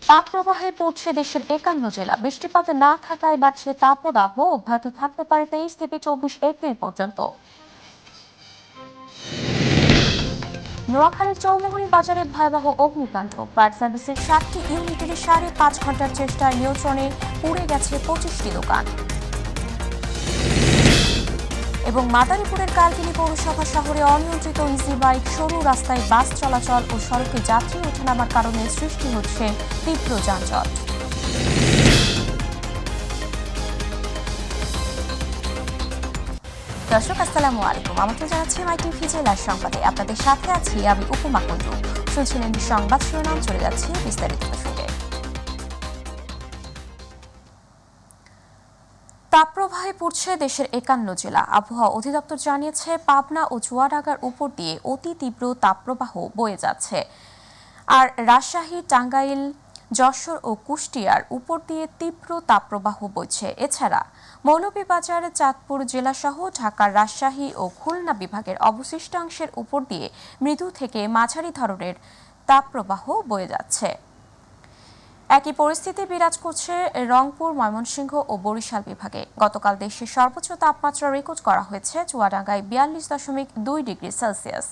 তাপপ্রবাহে পড়ছে দেশের ৫১ জেলা। বৃষ্টিপাত না থাকায় বাড়ছে তাপদাহ, অব্যাহত থাকতে পারে ২৩ থেকে ২৪ এপ্রিল পর্যন্ত। নোয়াখালীর চৌমুহনী বাজারে ভয়াবহ অগ্নিকাণ্ড। ফায়ার সার্ভিসের ৭টি ইউনিটের ৫.৫ ঘন্টার চেষ্টায় নিয়ন্ত্রণে পুড়ে গেছে ২৫টি দোকান। এবং মাদারীপুরের কালকিনি পৌরসভা শহরে অনিয়ন্ত্রিত ইজি বাইক, সরু রাস্তায় বাস চলাচল ও সড়কে যাত্রী ওঠানামার কারণে সৃষ্টি হচ্ছে তীব্র যানজট। দর্শক আসসালামু আলাইকুম, আমন্ত্রণ জানাচ্ছি মাইটিভি জেলার সংবাদে। আপনাদের সাথে আছি আমি উপমা কুণ্ডু। শুনছিলেন সংবাদ শিরোনাম, চলে যাচ্ছে বিস্তারিত প্রসঙ্গে। তাপপ্রবাহে পড়ছে দেশের ৫১ জেলা। আবহাওয়া অধিদপ্তর জানিয়েছে, পাবনা ও চুয়াডাঙ্গার উপর দিয়ে অতি তীব্র তাপপ্রবাহ বয়ে যাচ্ছে। আর রাজশাহী, টাঙ্গাইল, যশোর ও কুষ্টিয়ার উপর দিয়ে তীব্র তাপপ্রবাহ বইছে। এছাড়া মৌলভীবাজার, চাঁদপুর জেলাসহ ঢাকার রাজশাহী ও খুলনা বিভাগের অবশিষ্টাংশের উপর দিয়ে মৃদু থেকে মাঝারি ধরনের তাপপ্রবাহ বয়ে যাচ্ছে। একই পরিস্থিতি বিরাজ করছে রংপুর, ময়মনসিংহ ও বরিশাল বিভাগে। গতকাল দেশের সর্বোচ্চ তাপমাত্রা রেকর্ড করা হয়েছে চুয়াডাঙ্গায় ৪২.২ ডিগ্রি সেলসিয়াস।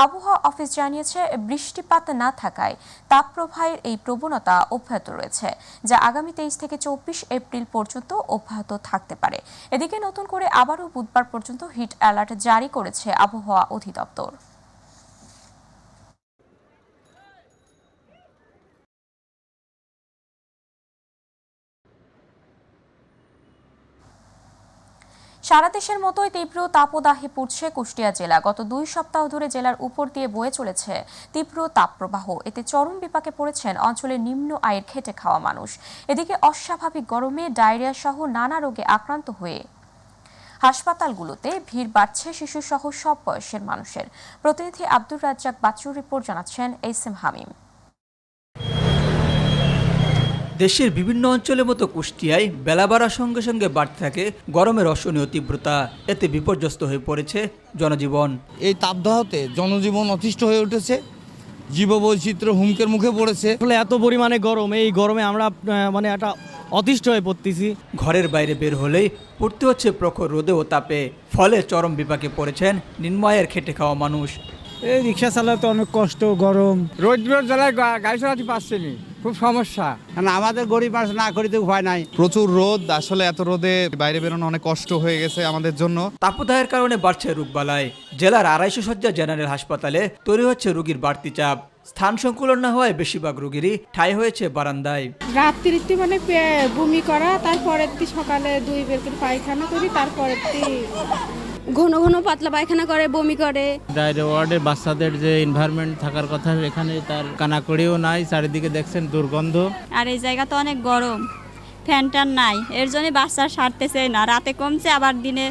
আবহাওয়া অফিস জানিয়েছে, বৃষ্টিপাত না থাকায় তাপপ্রবাহের এই প্রবণতা অব্যাহত রয়েছে, যা আগামী ২৩ থেকে ২৪ এপ্রিল পর্যন্ত অব্যাহত থাকতে পারে। এদিকে নতুন করে আবারও বুধবার পর্যন্ত হিট অ্যালার্ট জারি করেছে আবহাওয়া অধিদপ্তর। সারা দেশের মতোই তীব্র তাপদাহে পড়ছে কুষ্টিয়া জেলা। গত ২ সপ্তাহ ধরে জেলার উপর দিয়ে বয়ে চলেছে তীব্র তাপপ্রবাহ। এতে চরম বিপাকে পড়েছেন অঞ্চলের নিম্ন আয়ের খেটে খাওয়া মানুষ। এদিকে অস্বাভাবিক গরমে ডায়রিয়া সহ নানা রোগে আক্রান্ত হয়ে হাসপাতালগুলোতে ভিড় বাড়ছে শিশুসহ সব বয়সের মানুষের। প্রতিনিধি আব্দুর রাজ্জাক বাচ্চুর রিপোর্ট জানাচ্ছেন এস.এম. হামিম। দেশের বিভিন্ন অঞ্চলের মতো কুষ্টিয়ায় বেলা বাড়ার সঙ্গে সঙ্গে বাড়তে থাকে গরমের অসহনীয় তীব্রতা। এতে বিপর্যস্ত হয়ে পড়েছে জনজীবন। এই তাপদাহতে জনজীবন অতিষ্ঠ হয়ে উঠেছে, জীববৈচিত্র্য হুমকির মুখে পড়েছে। আসলে এত পরিমাণে গরম, এই গরমে আমরা একটা অতিষ্ঠ হয়ে পড়তেছি। ঘরের বাইরে বের হলেই পড়তে হচ্ছে প্রখর রোদে ও তাপে। ফলে চরম বিপাকে পড়েছেন নিম্ন আয়ের খেটে খাওয়া মানুষ। এই রিক্সা চালাতে অনেক কষ্ট, গরম, রোদ্রের জ্বালায় গাড়ি চালাতে পারছি না, খুব সমস্যা। আমাদের গরিব মানুষ না করিতে উপায় নাই। প্রচুর রোদ, আসলে এত রোদে বাইরে বেরোনো অনেক কষ্ট হয়ে গেছে আমাদের জন্য। তাপদাহের কারণে বাড়ছে রোগবালাই। জেলার ২৫০ শয্যা জেনারেল হাসপাতালে তৈরি হচ্ছে রোগীর বাড়তি চাপ। স্থান সংকুলন না হওয়ায় বেশিরভাগ রোগীরই ঠাঁই হয়েছে বারান্দায়। রাত্রিতে মানে বমি করা, তারপরে সকালে ২ বের করে পায়খানা করি, তারপরে ঘন ঘন পাতলা পায়খানা করে, বমি করে। ডায়রিয়া ওয়ার্ডে বাচ্চাদের যে এনভায়রনমেন্ট থাকার কথা, এখানে তার কানাকড়িও নাই, চারিদিকে দেখছেন দুর্গন্ধ। আর এই জায়গা তো অনেক গরম, ফ্যান টান নাই, এর জন্য বাচ্চা সারতেছে না। রাতে কমছে, আবার দিনে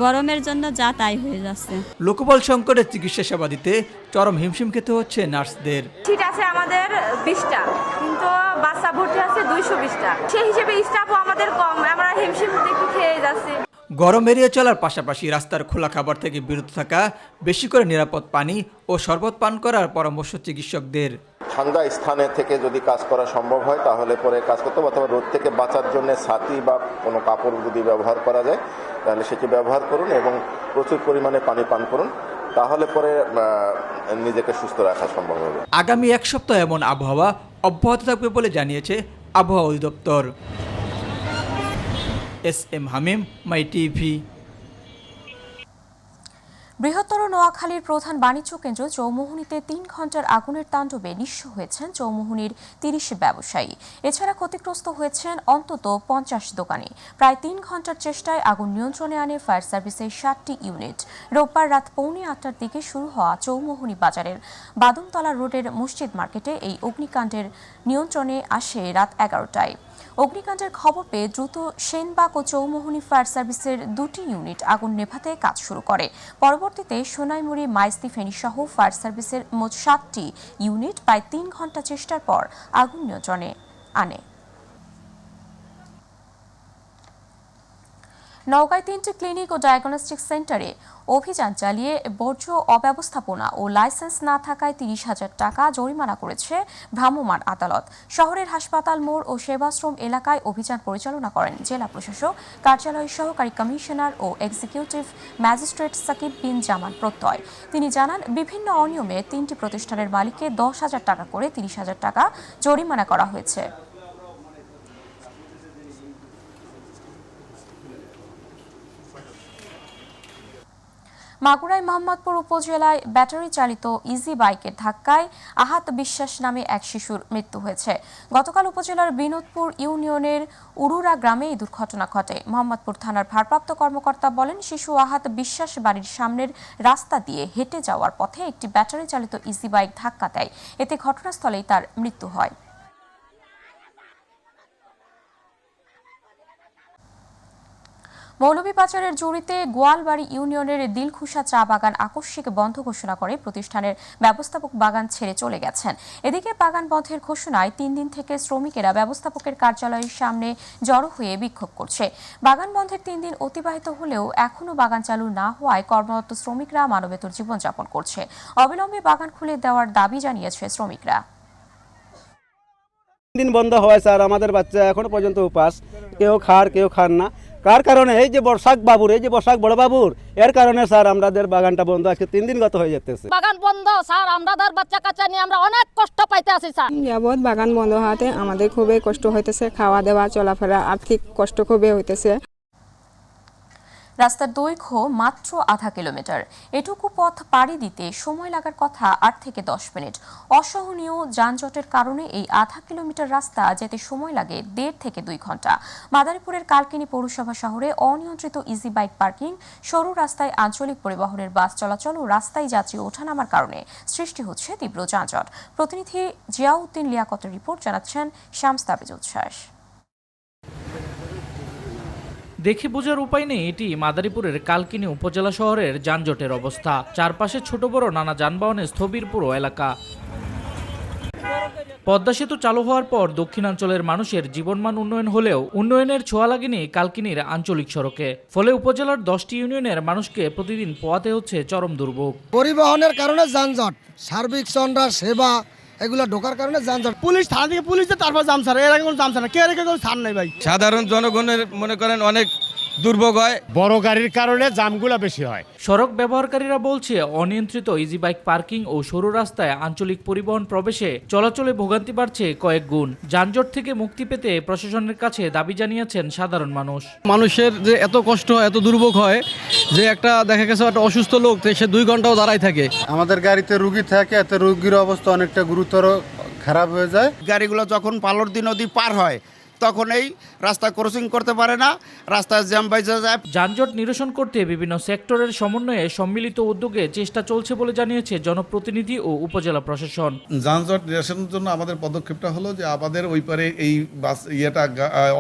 গরমের জন্য যা তাই হয়ে যাচ্ছে। লোকবল সংকটে চিকিৎসা সেবা দিতে চরম হিমশিম খেতে হচ্ছে নার্সদের। সিট আছে আমাদের 20টা, কিন্তু বাচ্চা ভর্তি আছে 220টা। সেই হিসেবে স্টাফও আমাদের কম, আমরা হিমশিম দেখে খেয়ে যাচ্ছি। গরম এড়িয়ে চলার পাশাপাশি রাস্তার খোলা খাবার থেকে বিরত থাকা, বেশি করে নিরাপদ পানি ও শরবত পান করার পরামর্শ চিকিৎসকদের। ঠান্ডা স্থানে থেকে যদি কাজ করা সম্ভব হয় তাহলে পরে কাজ করতে হবে, অথবা রোদ থেকে বাঁচার জন্য ছাতি বা কোনো কাপড় যদি ব্যবহার করা যায় তাহলে সেটি ব্যবহার করুন এবং প্রচুর পরিমাণে পানি পান করুন, তাহলে পরে নিজেকে সুস্থ রাখা সম্ভব হবে। আগামী ১ সপ্তাহ এমন আবহাওয়া অব্যাহত থাকবে বলে জানিয়েছে আবহাওয়া অধিদপ্তর। এস.এম. হামিম, মাই টিভি। বৃহত্তর নোয়াখালীর প্রধান বাণিজ্য কেন্দ্র চৌমুহনীতে ৩ ঘন্টার আগুনের তাণ্ডবে নিঃস্ব হয়েছেন চৌমুহনীর ৩০ ব্যবসায়ী। এছাড়া ক্ষতিগ্রস্ত হয়েছেন অন্তত ৫০ দোকানি। প্রায় ৩ ঘন্টার চেষ্টায় আগুন নিয়ন্ত্রণে আনে ফায়ার সার্ভিসের ৭টি ইউনিট। রোববার রাত 8:45-টার দিকে শুরু হওয়া চৌমুহনী বাজারের বাদুমতলা রোডের মসজিদ মার্কেটে এই অগ্নিকাণ্ডের নিয়ন্ত্রণে আসে রাত 11টায়। অগ্নিকাণ্ডের খবর পেয়ে দ্রুত সেনবাগ ও চৌমুহনী ফায়ার সার্ভিসের 2টি ইউনিট আগুন নেভাতে কাজ শুরু করে। পরবর্তীতে সোনাইমুড়ি, মাইজদি, ফেনী সহ ফায়ার সার্ভিসের মোট 7টি ইউনিট প্রায় 3 ঘন্টা চেষ্টার পর আগুন নিয়ন্ত্রণে আনে। নওগাঁয় 3টি ক্লিনিক ও ডায়াগনস্টিক সেন্টারে অভিযান চালিয়ে বর্জ্য অব্যবস্থাপনা ও লাইসেন্স না থাকায় 30,000 টাকা জরিমানা করেছে ভ্রাম্যমাণ আদালত। শহরের হাসপাতাল মোড় ও সেবাশ্রম এলাকায় অভিযান পরিচালনা করেন জেলা প্রশাসক কার্যালয়ের সহকারী কমিশনার ও এক্সিকিউটিভ ম্যাজিস্ট্রেট সাকিব বিন জামান প্রত্যয়। তিনি জানান, বিভিন্ন অনিয়মে 3টি প্রতিষ্ঠানের মালিককে 10,000 টাকা করে 30,000 টাকা জরিমানা করা হয়েছে। মাগুরায় মোহাম্মদপুর উপজেলায় ব্যাটারি চালিত ইজি বাইকের ধাক্কায় আহাত বিশ্বাস নামে এক শিশুর মৃত্যু হয়েছে। গতকাল উপজেলার বিনোদপুর ইউনিয়নের উরুরা গ্রামে এই দুর্ঘটনা ঘটে। মোহাম্মদপুর থানার ভারপ্রাপ্ত কর্মকর্তা বলেন, শিশু আহাত বিশ্বাস বাড়ির সামনের রাস্তা দিয়ে হেঁটে যাওয়ার পথে একটি ব্যাটারি চালিত ইজি বাইক ধাক্কা দেয়। এতে ঘটনাস্থলেই তার মৃত্যু হয়। মৌলভীবাজারের জুড়িতে গোয়ালবাড়ি ইউনিয়নের দিলখুশা চা বাগান আকস্মিক বন্ধ ঘোষণা করে প্রতিষ্ঠানের ব্যবস্থাপক বাগান ছেড়ে চলে গেছেন। এদিকে বাগান বন্ধের ঘোষণায় 3 দিন থেকে শ্রমিকেরা ব্যবস্থাপকের কার্যালয়ের সামনে জড়ো হয়ে বিক্ষোভ করছে। বাগান বন্ধের 3 দিন অতিবাহিত হলেও এখনও বাগান চালু না হওয়ায় কর্মরত শ্রমিকরা মানবেতর জীবনযাপন করছে। অবিলম্বে বাগান খুলে দেওয়ার দাবি জানিয়েছে শ্রমিকরা। 3 দিন বন্ধ হওয়ায় স্যার আমাদের বাচ্চা এখনো পর্যন্ত উপাস, কেউ খান না। কার কারণে? এই যে বর্ষাক বড় বাবুর এর কারণে স্যার আমাদের বাগানটা বন্ধ আজকে 3 দিন গত হয়ে যেতেছে। বাগান বন্ধ স্যার, আমাদের বাচ্চা কাচ্চা নিয়ে আমরা অনেক কষ্ট পাইতে আছি স্যার। যাবৎ বাগান বন্ধ হওয়াতে আমাদের খুবই কষ্ট হইতেছে, খাওয়া দাওয়া চলাফেরা আর্থিক কষ্ট খুবই হইতেছে। রাস্তার দৈর্ঘ্য মাত্র 0.5 কিলোমিটার। এটুকু পথ পাড়ি দিতে সময় লাগার কথা 8 থেকে 10 মিনিট। অসহনীয় যানজটের কারণে এই 0.5 কিলোমিটার রাস্তা যেতে সময় লাগে 1.5 থেকে 2 ঘন্টা। মাদারীপুরের কালকিনি পৌরসভা শহরে অনিয়ন্ত্রিত ইজি বাইক পার্কিং, সরু রাস্তায় আঞ্চলিক পরিবহনের বাস চলাচল ও রাস্তায় যাত্রী ওঠানামার কারণে সৃষ্টি হচ্ছে তীব্র যানজট। প্রতিনিধি জিয়াউদ্দিন লিয়াকতের রিপোর্ট জানাচ্ছেন শামস তাবিজ উচ্ছ্বাস। দেখে বোঝার উপায় নেই এটি মাদারীপুরের কালকিনি উপজেলা শহরের যানজটের অবস্থা। চারপাশে ছোট বড় নানা যানবাহনে স্থবির পুরো এলাকা। পদ্মা সেতু চালু হওয়ার পর দক্ষিণাঞ্চলের মানুষের জীবনমান উন্নয়ন হলেও উন্নয়নের ছোঁয়া লাগেনি কালকিনির আঞ্চলিক সড়কে। ফলে উপজেলার 10টি ইউনিয়নের মানুষকে প্রতিদিন পোহাতে হচ্ছে চরম দুর্ভোগ। পরিবহনের কারণে যানজট, সার্বিক চন্দ্রা সেবা এগুলো ঢোকার কারণে যানজট। পুলিশ থানা থেকে পুলিশ তারপর জাম ছাড়ে, এর আগে কোনো জাম ছাড়ে, কে রেখে কোনো ছাড় নাই ভাই। সাধারণ জনগণের মনে করেন অনেক দুর্ভোগ হয়, বড় গাড়ির কারণে জামগুলো বেশি হয়। সড়ক ব্যবহারকারীরা বলছে, অনিয়ন্ত্রিত ইজি বাইক পার্কিং ও সরু রাস্তায় আঞ্চলিক পরিবহন প্রবেশে চলাচলে ভোগান্তি বাড়ছে কয়েক গুণ। যানজট থেকে মুক্তি পেতে প্রশাসনের কাছে দাবি জানিয়েছেন সাধারণ মানুষ। মানুষের যে এত কষ্ট এত দুর্ভোগ হয় যে একটা দেখা গেছে একটা অসুস্থ লোক সে 2 ঘন্টাও দাঁড়ায় থাকে। আমাদের গাড়িতে রুগী থাকে, এতে রুগীর অবস্থা অনেকটা গুরুতর খারাপ হয়ে যায়। গাড়িগুলো যখন পালরদি নদী পার হয় তখন এই রাস্তা ক্রসিং করতে পারে না, রাস্তায় জ্যাম বাইজে যায়। যানজট নিরসন করতে বিভিন্ন সেক্টরের সমন্বয়ে সম্মিলিত উদ্যোগে চেষ্টা চলছে বলে জানিয়েছে জনপ্রতিনিধি ও উপজেলা প্রশাসন। যানজট নিরসনের জন্য আমাদের পদক্ষেপটা হলো যে আমাদের ওই পারে এই বাস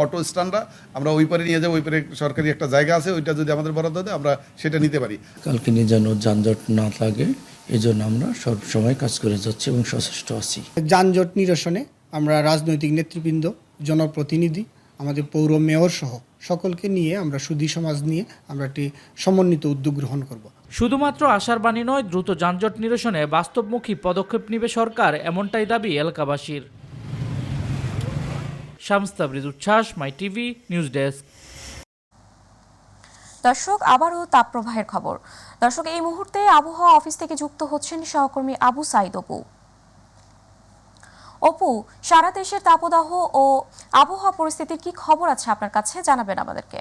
অটো স্ট্যান্ডটা আমরা ওই পারে নিয়ে যাবো। ওই পারে সরকারি একটা জায়গা আছে, ওইটা যদি আমাদের বরাদ্দ দেয় আমরা সেটা নিতে পারি। কালকিনি যেন যানজট না লাগে এই জন্য আমরা সবসময় কাজ করে যাচ্ছি এবং সচেষ্ট আছি। যানজট নিরসনে আমরা রাজনৈতিক নেতৃবৃন্দ, জনপ্রতিনিধি, আমাদের পৌর মেয়র সহ সকলকে নিয়ে আমরা সুধী সমাজ নিয়ে আমরা একটি সমন্বিত উদ্যোগ গ্রহণ করব। শুধুমাত্র আশার বাণী নয়, দ্রুত যানজট নিরসনে বাস্তবমুখী পদক্ষেপ নেবে সরকার, এমনটাই দাবি এলাকাবাসীর। শামস তাবরিজ উচ্ছ্বাস, মাই টিভি নিউজ ডেস্ক। দর্শক, আবারও তাপপ্রবাহের খবর। দর্শক, এই মুহূর্তে আবহাওয়া অফিস থেকে যুক্ত হচ্ছেন সহকর্মী আবু সাইদ অপু। সারা দেশের তাপদাহ ও আবহাওয়া পরিস্থিতির কি খবর আছে আপনার কাছে, জানাবেন আমাদেরকে।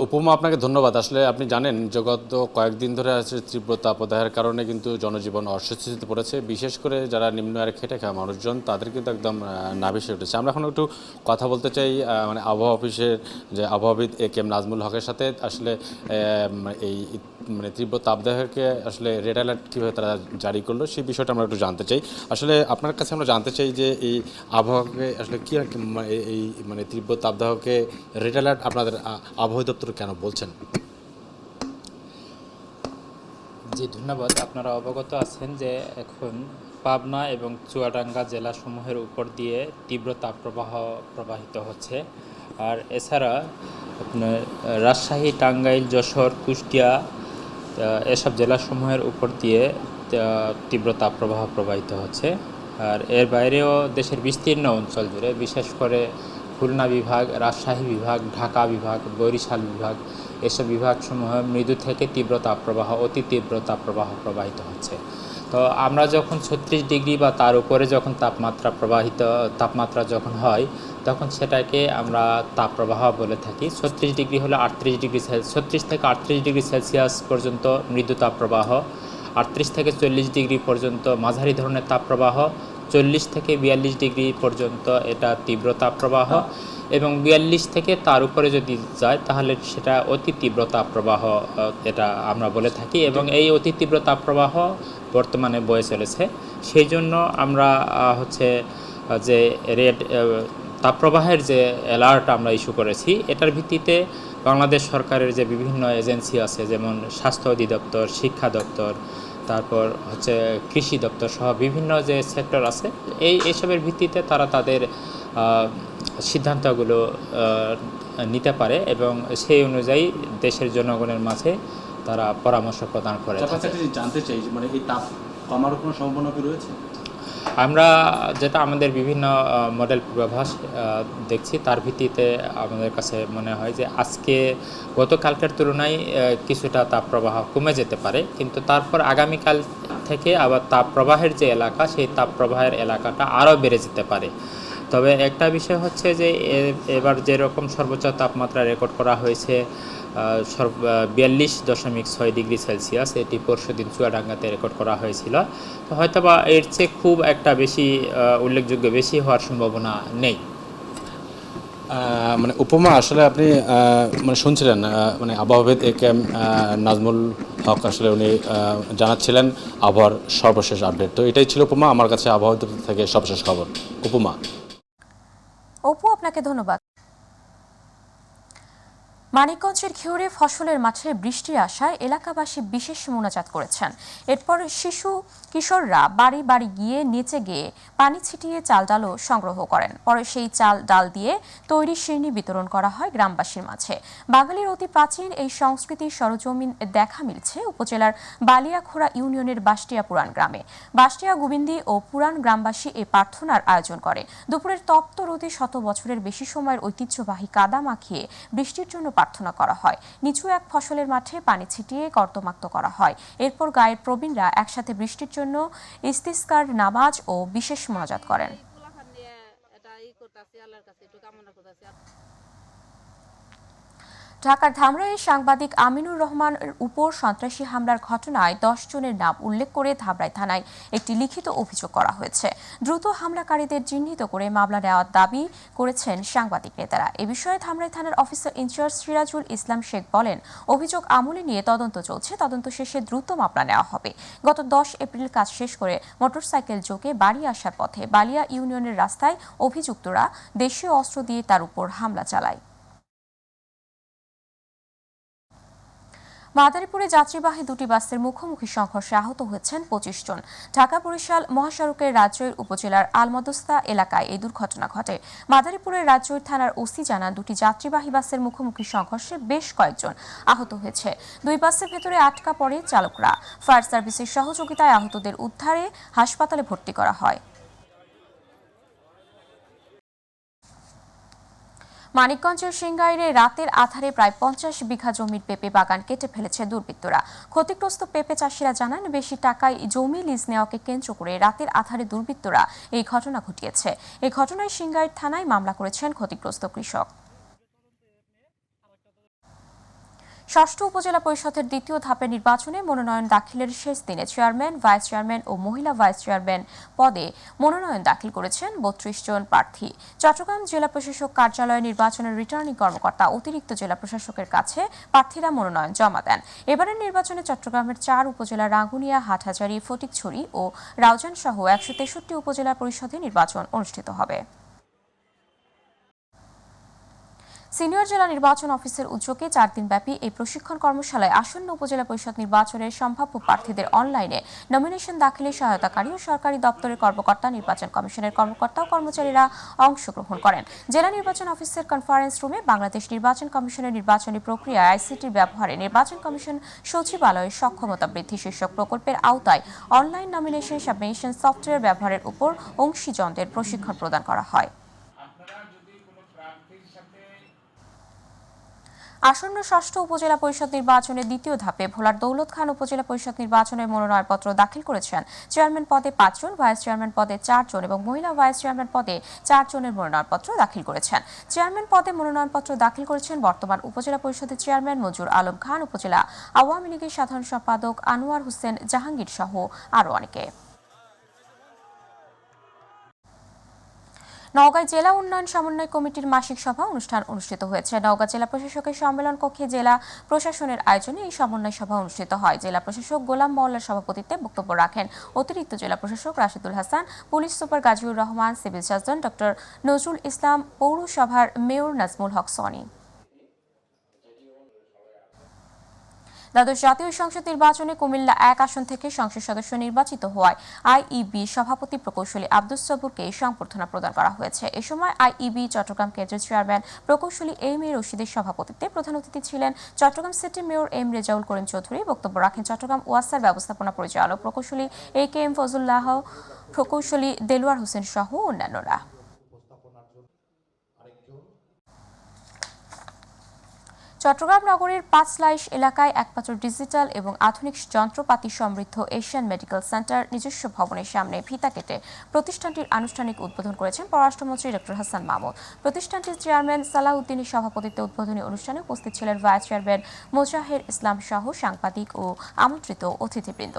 উপমা, আপনাকে ধন্যবাদ। আসলে আপনি জানেন যে গত কয়েকদিন ধরে আছে তীব্র তাপদাহের কারণে কিন্তু জনজীবন অস্বস্তিতে পড়েছে। বিশেষ করে যারা নিম্ন আয়ে খেটে খাওয়া মানুষজন তাদের কিন্তু একদম নাভিসে উঠেছে। আমরা এখন একটু কথা বলতে চাই মানে আবহাওয়া অফিসের যে আবহাওয়াবিদ এ.কে.এম. নাজমুল হকের সাথে। আসলে এই মানে তীব্র তাপদাহকে আসলে রেড অ্যালার্ট কীভাবে তারা জারি করলো সেই বিষয়টা আমরা একটু জানতে চাই। আসলে আপনার কাছে আমরা জানতে চাই যে এই আবহাওয়াকে আসলে কী এই মানে তীব্র তাপদাহকে রেড অ্যালার্ট আপনাদের আবহাওয়া দপ্তর কেন বলছেন? জি ধন্যবাদ। আপনারা অবগত আছেন যে এখন পাবনা এবং চুয়াডাঙ্গা জেলাসমূহের উপর দিয়ে তীব্র তাপপ্রবাহ প্রবাহিত হচ্ছে। আর এছাড়া আপনার রাজশাহী, টাঙ্গাইল, যশোর, কুষ্টিয়া এসব জেলাসমূহের উপর দিয়ে তীব্র তাপপ্রবাহ প্রবাহিত হচ্ছে। আর এর বাইরেও দেশের বিস্তীর্ণ অঞ্চল জুড়ে, বিশেষ করে খুলনা বিভাগ, রাজশাহী বিভাগ, ঢাকা বিভাগ, বরিশাল বিভাগ, এসব বিভাগসমূহে মৃদু থেকে তীব্র তাপপ্রবাহ, অতি তীব্র তাপপ্রবাহ প্রবাহিত হচ্ছে। তো আমরা যখন 36 ডিগ্রি বা তার উপরে যখন তাপমাত্রা যখন হয়, তখন সেটাকে আমরা তাপপ্রবাহ বলে থাকি। 36 ডিগ্রি হলো 36 থেকে 38 ডিগ্রি সেলসিয়াস পর্যন্ত মৃদু তাপপ্রবাহ, 38 থেকে 40 ডিগ্রি পর্যন্ত মাঝারি ধরনের তাপপ্রবাহ, 40 থেকে 42 ডিগ্রি পর্যন্ত এটা তীব্র তাপপ্রবাহ, এবং 42 থেকে তার উপরে যদি যায় তাহলে সেটা অতি তীব্র তাপপ্রবাহ এটা আমরা বলে থাকি। এবং এই অতি তীব্র তাপপ্রবাহ বর্তমানে বয়ে চলেছে। সেই জন্য আমরা যে রেড তাপপ্রবাহের যে অ্যালার্ট আমরা ইস্যু করেছি, এটার ভিত্তিতে বাংলাদেশ সরকারের যে বিভিন্ন এজেন্সি আছে, যেমন স্বাস্থ্য অধিদপ্তর, শিক্ষা দপ্তর, তারপর কৃষি দপ্তর সহ বিভিন্ন যে সেক্টর আছে, এইসবের ভিত্তিতে তারা তাদের সিদ্ধান্তগুলো নিতে পারে এবং সেই অনুযায়ী দেশের জনগণের মাঝে তারা পরামর্শ প্রদান করে। জানতে চাই, মানে এই তাপ কমার কোনো সম্ভাবনা কি রয়েছে? আমরা যেটা আমাদের বিভিন্ন মডেল পূর্বাভাস দেখছি, তার ভিত্তিতে আমাদের কাছে মনে হয় যে আজকে গতকালকের তুলনায় কিছুটা তাপপ্রবাহ কমে যেতে পারে, কিন্তু তারপর আগামীকাল থেকে আবার তাপপ্রবাহের যে এলাকা, সেই তাপপ্রবাহের এলাকাটা আরও বেড়ে যেতে পারে। তবে একটা বিষয় হচ্ছে যে এবার যেরকম সর্বোচ্চ তাপমাত্রা রেকর্ড করা হয়েছে 42.6 ডিগ্রি সেলসিয়াস, এটি পরশুদিন চুয়াডাঙ্গাতে রেকর্ড করা হয়েছিল। তো হয়তোবা এর চেয়ে খুব একটা বেশি উল্লেখযোগ্য বেশি হওয়ার সম্ভাবনা নেই। মানে উপমা আসলে আপনি মানে শুনছিলেন, মানে আবহাওয়াবিদ একেএম নাজমুল হক আসলে উনি জানাচ্ছিলেন আবহাওয়ার সর্বশেষ আপডেট। তো এটাই ছিল উপমা, আমার কাছে আবহাওয়া থেকে সর্বশেষ খবর। উপমা। অপু, আপনাকে ধন্যবাদ। মানিকগঞ্জের ঘিওরে ফসলের মাঠে বৃষ্টির আশায় এলাকাবাসী বিশেষ মোনাজাত করেছেন। এরপর শিশু কিশোররা বাড়ি বাড়ি গিয়ে নেচে গিয়ে পানি ছিটিয়ে চাল ডালও সংগ্রহ করেন। পরে সেই চাল ডাল দিয়ে তৈরি শিরনি বিতরণ করা হয় গ্রামবাসীর মাঝে। বাঙালির অতি প্রাচীন এই সংস্কৃতির সরজমিন দেখা মিলছে উপজেলার বালিয়াখোড়া ইউনিয়নের বাষ্টিয়া পুরান গ্রামে। বাষ্টিয়া, গোবিন্দি ও পুরান গ্রামবাসী এই প্রার্থনার আয়োজন করে। দুপুরের তপ্ত রোদে শত বছরের বেশি সময়ের ঐতিহ্যবাহী কাদা মাখিয়ে বৃষ্টির জন্য প্রার্থনা করা হয়। নিচু এক ফসলের মাঠে পানি ছিটিয়ে কর্দমাক্ত করা হয়। এরপর গায়ের প্রবীণরা একসাথে বৃষ্টির জন্য ইস্তিসকার নামাজ ও বিশেষ মোনাজাত করেন। ঢাকার ধামরাইয়ে সাংবাদিক আমিনুর রহমানের উপর সন্ত্রাসী হামলার ঘটনায় 10 জনের নাম উল্লেখ করে ধামরাই থানায় একটি লিখিত অভিযোগ করা হয়েছে। দ্রুত হামলাকারীদের চিহ্নিত করে মামলা নেওয়ার দাবি করেছেন সাংবাদিক নেতারা। এ বিষয়ে ধামরাই থানার অফিসার ইনচার্জ সিরাজুল ইসলাম শেখ বলেন, অভিযোগ আমলে নিয়ে তদন্ত চলছে, তদন্ত শেষে দ্রুত মামলা নেওয়া হবে। গত 10 এপ্রিল কাজ শেষ করে মোটরসাইকেল যোগে বাড়ি আসার পথে বালিয়া ইউনিয়নের রাস্তায় অভিযুক্তরা দেশীয় অস্ত্র দিয়ে তার উপর হামলা চালায়। মাদারীপুরে যাত্রীবাহী দুটি বাসের মুখোমুখি সংঘর্ষে আহত হয়েছেন 25 জন। ঢাকা বরিশাল মহাসড়কের রাজৈর উপজেলার আলমদস্তা এলাকায় এই দুর্ঘটনা ঘটে। মাদারীপুরের রাজৈর থানার ওসি জানান, দুটি যাত্রীবাহী বাসের মুখোমুখি সংঘর্ষে বেশ কয়েকজন আহত হয়েছে। দুই বাসের ভেতরে আটকা পড়ে চালকরা। ফায়ার সার্ভিসের সহযোগিতায় আহতদের উদ্ধারে হাসপাতালে ভর্তি করা হয়। মানিকগঞ্জের সিংগাইরে রাতের আধারে প্রায় 50 বিঘা জমির পেঁপে বাগান কেটে ফেলেছে দুর্বৃত্তরা। ক্ষতিগ্রস্ত পেঁপে চাষিরা জানান, বেশি টাকায় জমি লিজ নেওয়াকে কেন্দ্র করে রাতের আধারে দুর্বৃত্তরা এই ঘটনা ঘটিয়েছে। এই ঘটনায় সিংগাইর থানায় মামলা করেছেন ক্ষতিগ্রস্ত কৃষক। ষষ্ঠ উপজেলা পরিষদের দ্বিতীয় ধাপের নির্বাচনে মনোনয়ন দাখিলের শেষ দিনে চেয়ারম্যান, ভাইস চেয়ারম্যান ও মহিলা ভাইস চেয়ারম্যান পদে মনোনয়ন দাখিল করেছেন 32 জন প্রার্থী। চট্টগ্রাম জেলা প্রশাসক কার্যালয়ে নির্বাচনের রিটার্নিং কর্মকর্তা অতিরিক্ত জেলা প্রশাসকের কাছে প্রার্থীরা মনোনয়ন জমা দেন। এবারের নির্বাচনে চট্টগ্রামের 4 উপজেলার রাঙ্গুনিয়া, হাটহাজারী, ফটিকছড়ি ও রাউজান সহ 163 উপজেলা পরিষদে নির্বাচন অনুষ্ঠিত হবে। সিনিয়র জেলা নির্বাচন অফিসের উদ্যোগে 4 দিনব্যাপী এই প্রশিক্ষণ কর্মশালায় আসন্ন উপজেলা পরিষদ নির্বাচনের সম্ভাব্য প্রার্থীদের অনলাইনে নমিনেশন দাখিলে সহায়তাকারী ও সরকারি দপ্তরের কর্মকর্তা, নির্বাচন কমিশনের কর্মকর্তা ও কর্মচারীরা অংশগ্রহণ করেন। জেলা নির্বাচন অফিসের কনফারেন্স রুমে বাংলাদেশ নির্বাচন কমিশনের নির্বাচনী প্রক্রিয়া আইসিটির ব্যবহারে নির্বাচন কমিশন সচিবালয়ের সক্ষমতা বৃদ্ধি শীর্ষক প্রকল্পের আওতায় অনলাইন নমিনেশন সাবমিশন সফটওয়্যার ব্যবহারের উপর অংশীজনদের প্রশিক্ষণ প্রদান করা হয়। আসন্ন 6ষ্ঠ উপজেলা পরিষদ নির্বাচনের দ্বিতীয় ধাপে ভোলার দৌলত খান উপজেলা পরিষদ নির্বাচনের মনোনয়নপত্র দাখিল করেছেন চেয়ারম্যান পদে 5 জন, ভাইস চেয়ারম্যান পদে 4 জন এবং মহিলা ভাইস চেয়ারম্যান পদে 4 জনের মনোনয়নপত্র দাখিল করেছেন। চেয়ারম্যান পদে মনোনয়নপত্র দাখিল করেছেন বর্তমান উপজেলা পরিষদের চেয়ারম্যান মঞ্জুর আলম খান, উপজেলা আওয়ামী লীগের সাধারণ সম্পাদক আনোয়ার হোসেন জাহাঙ্গীর সহ আরও অনেকে। নওগাঁ জেলা উন্নয়ন সমন্বয় কমিটির মাসিক সভা অনুষ্ঠান অনুষ্ঠিত হয়েছে। নওগাঁ জেলা প্রশাসকের সম্মেলন কক্ষে জেলা প্রশাসনের আয়োজনে এই সমন্বয় সভা অনুষ্ঠিত হয়। জেলা প্রশাসক গোলাম মোল্লার সভাপতিত্বে বক্তব্য রাখেন অতিরিক্ত জেলা প্রশাসক Rashidul Hasan, police super Gaziur Rahman, civil surgeon doctor Nazrul Islam, পৌরসভার মেয়র নাজমুল হক সনি। দ্বাদশ জাতীয় সংসদ নির্বাচনে কুমিল্লা 1 আসন থেকে সংসদ সদস্য নির্বাচিত হওয়ায় আইইবি সভাপতি প্রকৌশলী আব্দুস সবুরকে সংবর্ধনা প্রদান করা হয়েছে। এ সময় আইইবি চট্টগ্রাম কেন্দ্রের চেয়ারম্যান প্রকৌশলী এম এ রশিদের সভাপতিত্বে প্রধান অতিথি ছিলেন Chittagong city mayor M Rezaul Karim Chowdhury. বক্তব্য রাখেন চট্টগ্রাম ওয়াসার ব্যবস্থাপনা পরিচালক প্রকৌশলী এ কে এম ফজলুল্লাহ, প্রকৌশলী দেলোয়ার হোসেন সহ অন্যান্যরা। চট্টগ্রাম নগরীর 5 লাইশ এলাকায় একমাত্র ডিজিটাল এবং আধুনিক যন্ত্রপাতি সমৃদ্ধ এশিয়ান মেডিকেল সেন্টার নিজস্ব ভবনের সামনে ফিতা কেটে প্রতিষ্ঠানটির আনুষ্ঠানিক উদ্বোধন করেছেন পররাষ্ট্রমন্ত্রী ডক্টর হাসান মাহমুদ। প্রতিষ্ঠানটির চেয়ারম্যান সালাউদ্দিনের সভাপতিত্বে উদ্বোধনী অনুষ্ঠানে উপস্থিত ছিলেন ভাইস চেয়ারম্যান মোজাহের ইসলাম সহ সাংবাদিক ও আমন্ত্রিত অতিথিবৃন্দ।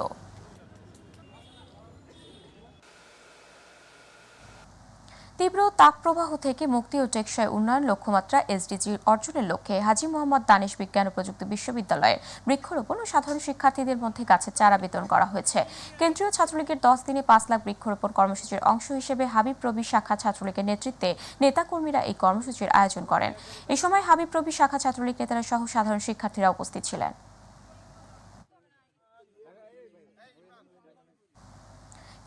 তীব্র তাপপ্রবাহ থেকে মুক্তি ও টেকসই উন্নয়ন লক্ষ্যমাত্রা এসডিজি অর্জনের লক্ষ্যে হাজী মোহাম্মদ দানিশ বিজ্ঞান ও প্রযুক্তি বিশ্ববিদ্যালয়ের বৃক্ষরোপণ ও সাধারণ শিক্ষার্থীদের মধ্যে গাছের চারা বিতরণ করা হয়েছে। কেন্দ্রীয় ছাত্রলীগের 10 দিনে 5 লাখ বৃক্ষরোপণ কর্মসূচির অংশ হিসেবে হাবিব রবি শাখা ছাত্রলীগের নেতৃত্বে নেতাকর্মীরা এই কর্মসূচির আয়োজন করেন। এই সময় হাবিব রবি শাখা ছাত্রলীগ নেতারা সহ সাধারণ শিক্ষার্থীরা উপস্থিত ছিলেন।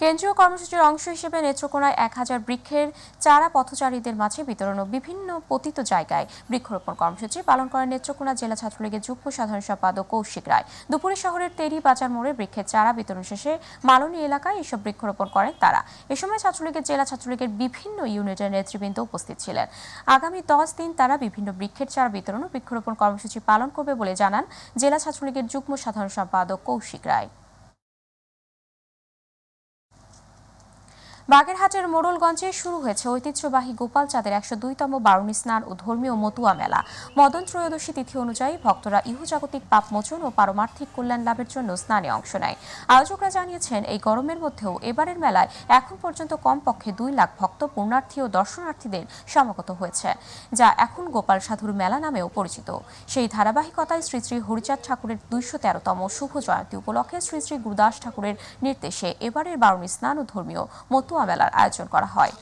কেন্দ্রীয় কর্মসূচির অংশ হিসেবে নেত্রকোনায় 1000 বৃক্ষের চারা পথচারীদের মাঝে বিতরণ ও বিভিন্ন পতিত জায়গায় বৃক্ষরোপণ কর্মসূচি পালন করেন নেত্রকোনা জেলা ছাত্রলীগের যুগ্ম সাধারণ সম্পাদক কৌশিক রায়। দুপুরে শহরের তেরি বাজার মোড়ে বৃক্ষের চারা বিতরণ শেষে মালনী এলাকায় এসব বৃক্ষরোপণ করেন তারা। এ সময় ছাত্রলীগের জেলা ছাত্রলীগের বিভিন্ন ইউনিটের নেতৃবৃন্দ উপস্থিত ছিলেন। আগামী 10 দিন তারা বিভিন্ন বৃক্ষের চারা বিতরণ ও বৃক্ষরোপণ কর্মসূচি পালন করবে বলে জানান জেলা ছাত্রলীগের যুগ্ম সাধারণ সম্পাদক কৌশিক রায়। বাগেরহাটের মোড়লগঞ্জে শুরু হয়েছে ঐতিহ্যবাহী গোপাল চাঁদের 102তম বারুণী স্নান ও ধর্মীয় মতুয়া মেলা। মদন ত্রয়োদশী তিথি অনুযায়ী ভক্তরা ইহজাগতিক পাপ মোচন ও পারমার্থিক কল্যাণ লাভের জন্য স্নানে অংশ নেয়। আয়োজকরা জানিয়েছেন এই গরমের মধ্যেও এবারের মেলায় এখন পর্যন্ত কমপক্ষে 2 লাখ ভক্ত, পুণ্যার্থী ও দর্শনার্থীদের সমাগত হয়েছে, যা এখন গোপাল সাধুর মেলা নামেও পরিচিত। সেই ধারাবাহিকতায় শ্রী শ্রী হরিচাঁদ ঠাকুরের 213তম শুভ জয়ন্তী উপলক্ষে শ্রী শ্রী গুরুদাস ঠাকুরের নির্দেশে এবারের বারুণী স্নান ও ধর্মীয় মতুয়া মেলার আয়োজন করা হয়।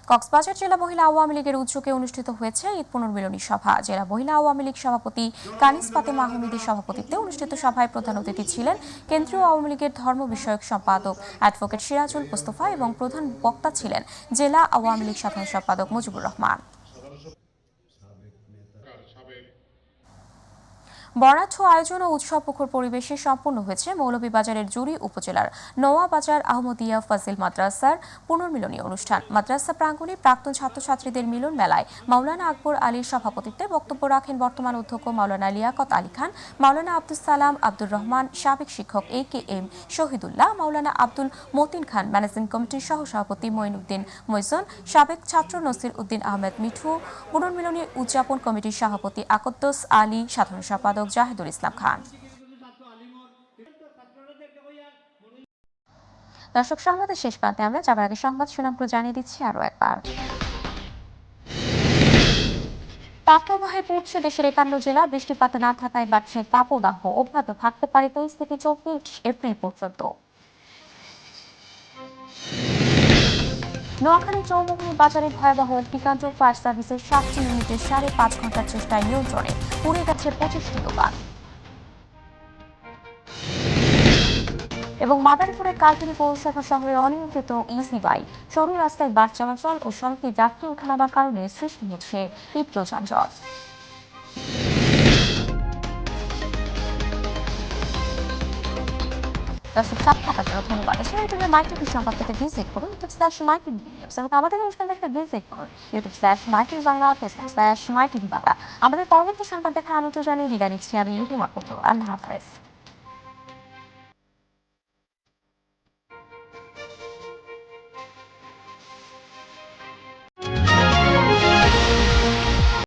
কক্সবাজার জেলা মহিলা আওয়ামী লীগের উদ্যোগে অনুষ্ঠিত হয়েছে ঈদ পুনর্মিলনী সভা। জেলা মহিলা আওয়ামী লীগ সভাপতি কানিস ফাতেমা আহমেদের সভাপতিত্বে অনুষ্ঠিত সভায় প্রধান অতিথি ছিলেন কেন্দ্রীয় আওয়ামী লীগের ধর্ম বিষয়ক সম্পাদক অ্যাডভোকেট সিরাজুল মোস্তফা এবং প্রধান বক্তা ছিলেন জেলা আওয়ামী লীগ সাধারণ সম্পাদক মুজিবুর রহমান। বর্ণাঢ্য আয়োজন ও উৎসবমুখর পরিবেশে সম্পন্ন হয়েছে মৌলভীবাজারের জুড়ি উপজেলার নোয়াবাজার আহমদিয়া ফাজিল মাদ্রাসার পুনর্মিলনী অনুষ্ঠান। মাদ্রাসা প্রাঙ্গণে প্রাক্তন ছাত্রছাত্রীদের মিলন মেলায় মাওলানা আকবর আলীর সভাপতিত্বে বক্তব্য রাখেন বর্তমান অধ্যক্ষ মাওলানা লিয়াকত আলী খান, মাওলানা আব্দুল সালাম আব্দুর রহমান, সাবেক শিক্ষক এ কে এম শহীদুল্লাহ, মাওলানা আব্দুল মতিন খান, ম্যানেজিং কমিটির সহসভাপতি মঈনুদ্দিন মৈজন, সাবেক ছাত্র নসির উদ্দিন আহমেদ মিঠু, পুনর্মিলনী উদযাপন কমিটির সভাপতি আকদ্দোস আলী, সাধারণ সম্পাদক জাহিদুল ইসলাম খান। দর্শক, সংবাদের শেষ প্রান্তে আমরা যাবার আগে সংবাদ শিরোনামগুলো জানিয়ে দিচ্ছি আরো একবার। তাপপ্রবাহে পড়ছে দেশের 51 জেলা। বৃষ্টিপাত না থাকায় বাড়ছে তাপদাহ, অব্যাহত থাকতে পারে পরিস্থিতি 24 এপ্রিল পর্যন্ত। নোয়াখালী চৌমুহনী বাজারে ভয়াবহ অগ্নিকাণ্ড, ফায়ার সার্ভিসের 7টি ইউনিটের 5.5 ঘন্টার চেষ্টায় নিয়ন্ত্রণে পুড়ে গেছে 25টি দোকান। এবং মাদারীপুরের কালকিনি পৌরসভা শহরে অনিয়ন্ত্রিত ইজি বাইক, সরু রাস্তায় বাস চলাচল ও সড়কে যাত্রী ওঠানামার কারণে সৃষ্টি হচ্ছে তীব্র যানজট। দর্শক ধন্যবাদ। এছাড়া মাইক্রোফোন সংবাদ পেতে ভিজিট করুন আমাদের অনুষ্ঠান দেখতে ভিজিট করুন YouTube/মাইক্রো বাংলা, Facebook/মাইক্রো বাংলা। আমাদের পরবর্তী সংবাদ দেখা আমন্ত্রণ জানিয়ে বিদায় নিচ্ছি আমি আল্লাহ হাফেজ।